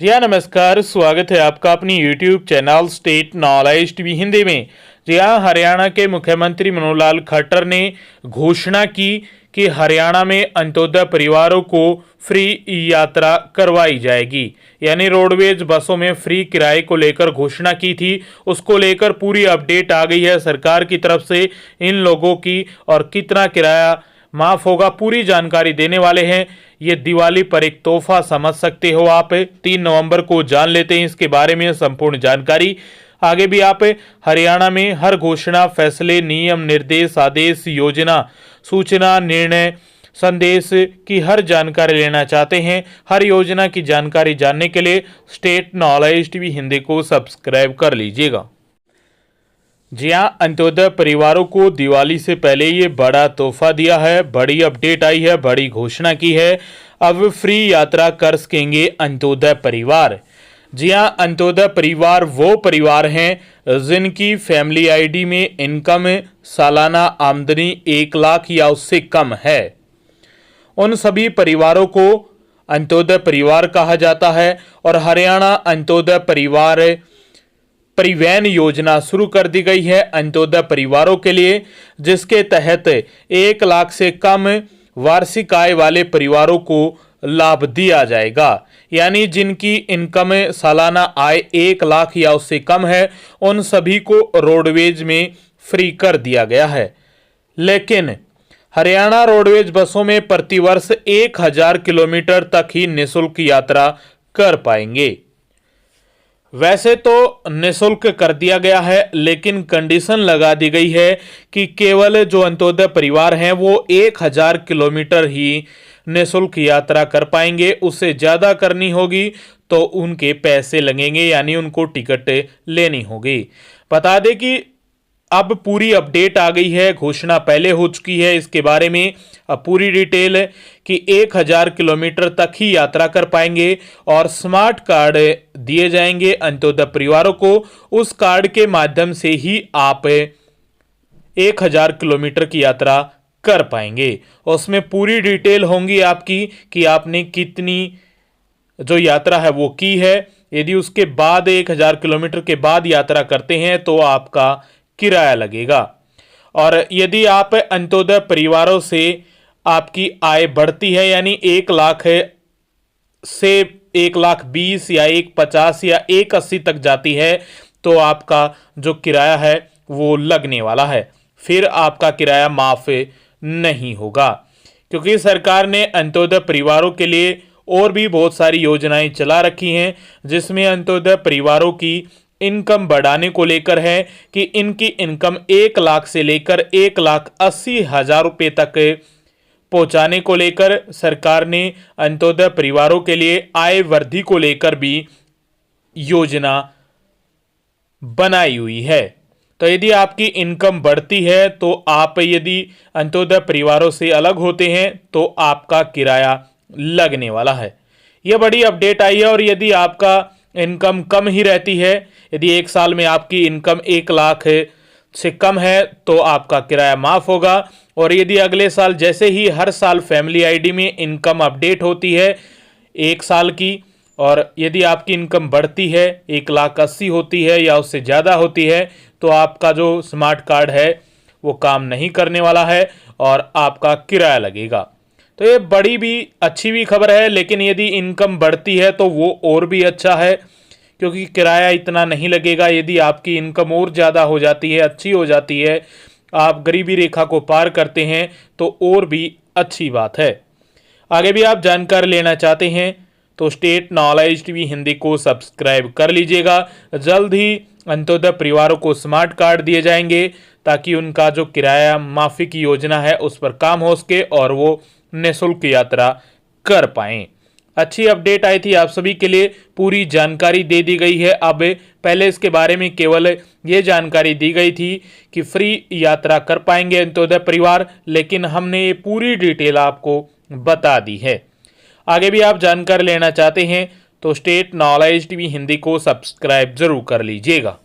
जी हाँ, नमस्कार। स्वागत है आपका अपनी YouTube channel state knowledge TV Hindi में। जी हाँ, हरियाणा के मुख्यमंत्री मनोहर लाल खट्टर ने घोषणा की कि हरियाणा में अंत्योदय परिवारों को फ्री यात्रा करवाई जाएगी। यानी रोडवेज बसों में फ्री किराए को लेकर घोषणा की थी, उसको लेकर पूरी अपडेट आ गई है सरकार की तरफ से इन लोगों की, और कितना किराया माफ होगा पूरी जानकारी देने वाले हैं। ये दिवाली पर एक तोहफा समझ सकते हो आप। 3 नवंबर को जान लेते हैं इसके बारे में संपूर्ण जानकारी। आगे भी आप हरियाणा में हर घोषणा, फैसले, नियम, निर्देश, आदेश, योजना, सूचना, निर्णय, संदेश की हर जानकारी लेना चाहते हैं। हर योजना की जानकारी जानने के लिए स्टेट नॉलेज टीवी हिंदी को सब्सक्राइब कर लीजिएगा। जी हाँ, अंत्योदय परिवारों को दिवाली से पहले ये बड़ा तोहफा दिया है, बड़ी अपडेट आई है, बड़ी घोषणा की है। अब फ्री यात्रा कर सकेंगे अंत्योदय परिवार। जी हाँ, अंत्योदय परिवार वो परिवार हैं जिनकी फैमिली आईडी में इनकम सालाना आमदनी 1 लाख या उससे कम है। उन सभी परिवारों को अंत्योदय परिवार कहा जाता है। और हरियाणा अंत्योदय परिवहन योजना शुरू कर दी गई है अंत्योदय परिवारों के लिए, जिसके तहत 1 लाख से कम वार्षिक आय वाले परिवारों को लाभ दिया जाएगा। यानी जिनकी इनकम सालाना आय 1 लाख या उससे कम है, उन सभी को रोडवेज में फ्री कर दिया गया है। लेकिन हरियाणा रोडवेज बसों में प्रतिवर्ष 1000 किलोमीटर तक ही निःशुल्क यात्रा कर पाएंगे। वैसे तो निःशुल्क कर दिया गया है, लेकिन कंडीशन लगा दी गई है कि केवल जो अंत्योदय परिवार हैं वो 1000 किलोमीटर ही निःशुल्क यात्रा कर पाएंगे। उससे ज़्यादा करनी होगी तो उनके पैसे लगेंगे, यानी उनको टिकट लेनी होगी। बता दें कि अब पूरी अपडेट आ गई है, घोषणा पहले हो चुकी है इसके बारे में। अब पूरी डिटेल है कि 1000 किलोमीटर तक ही यात्रा कर पाएंगे और स्मार्ट कार्ड दिए जाएंगे अंत्योदय परिवारों को। उस कार्ड के माध्यम से ही आप 1000 किलोमीटर की यात्रा कर पाएंगे। उसमें पूरी डिटेल होंगी आपकी कि आपने कितनी जो यात्रा है वो की है। यदि उसके बाद 1000 किलोमीटर के बाद यात्रा करते हैं तो आपका किराया लगेगा। और यदि आप अंत्योदय परिवारों से आपकी आय बढ़ती है, यानी 1 लाख से 1,20,000 या 1,50,000 या 1,80,000 तक जाती है, तो आपका जो किराया है वो लगने वाला है। फिर आपका किराया माफ नहीं होगा, क्योंकि सरकार ने अंत्योदय परिवारों के लिए और भी बहुत सारी योजनाएं चला रखी हैं, जिसमें अंत्योदय परिवारों की इनकम बढ़ाने को लेकर है कि इनकी इनकम 1 लाख से लेकर 1,80,000 रुपये तक पहुंचाने को लेकर सरकार ने अंत्योदय परिवारों के लिए आय वृद्धि को लेकर भी योजना बनाई हुई है। तो यदि आपकी इनकम बढ़ती है तो आप यदि अंत्योदय परिवारों से अलग होते हैं तो आपका किराया लगने वाला है। यह बड़ी अपडेट आई है। और यदि आपका इनकम कम ही रहती है, यदि 1 साल में आपकी इनकम 1 लाख से कम है तो आपका किराया माफ होगा। और यदि अगले साल जैसे ही हर साल फैमिली आईडी में इनकम अपडेट होती है 1 साल की, और यदि आपकी इनकम बढ़ती है 1,80,000 होती है या उससे ज़्यादा होती है, तो आपका जो स्मार्ट कार्ड है वो काम नहीं करने वाला है और आपका किराया लगेगा। तो ये बड़ी भी अच्छी भी खबर है। लेकिन यदि इनकम बढ़ती है तो वो और भी अच्छा है, क्योंकि किराया इतना नहीं लगेगा। यदि आपकी इनकम और ज़्यादा हो जाती है, अच्छी हो जाती है, आप गरीबी रेखा को पार करते हैं, तो और भी अच्छी बात है। आगे भी आप जानकारी लेना चाहते हैं तो स्टेट नॉलेज टीवी हिंदी को सब्सक्राइब कर लीजिएगा। जल्द ही अंत्योदय परिवारों को स्मार्ट कार्ड दिए जाएंगे, ताकि उनका जो किराया माफ़ी की योजना है उस पर काम हो सके और वो निःशुल्क यात्रा कर पाएं। अच्छी अपडेट आई थी आप सभी के लिए, पूरी जानकारी दे दी गई है। अब पहले इसके बारे में केवल ये जानकारी दी गई थी कि फ्री यात्रा कर पाएंगे अंत्योदय परिवार, लेकिन हमने ये पूरी डिटेल आपको बता दी है। आगे भी आप जानकारी लेना चाहते हैं तो स्टेट नॉलेज टीवी हिंदी को सब्सक्राइब जरूर कर लीजिएगा।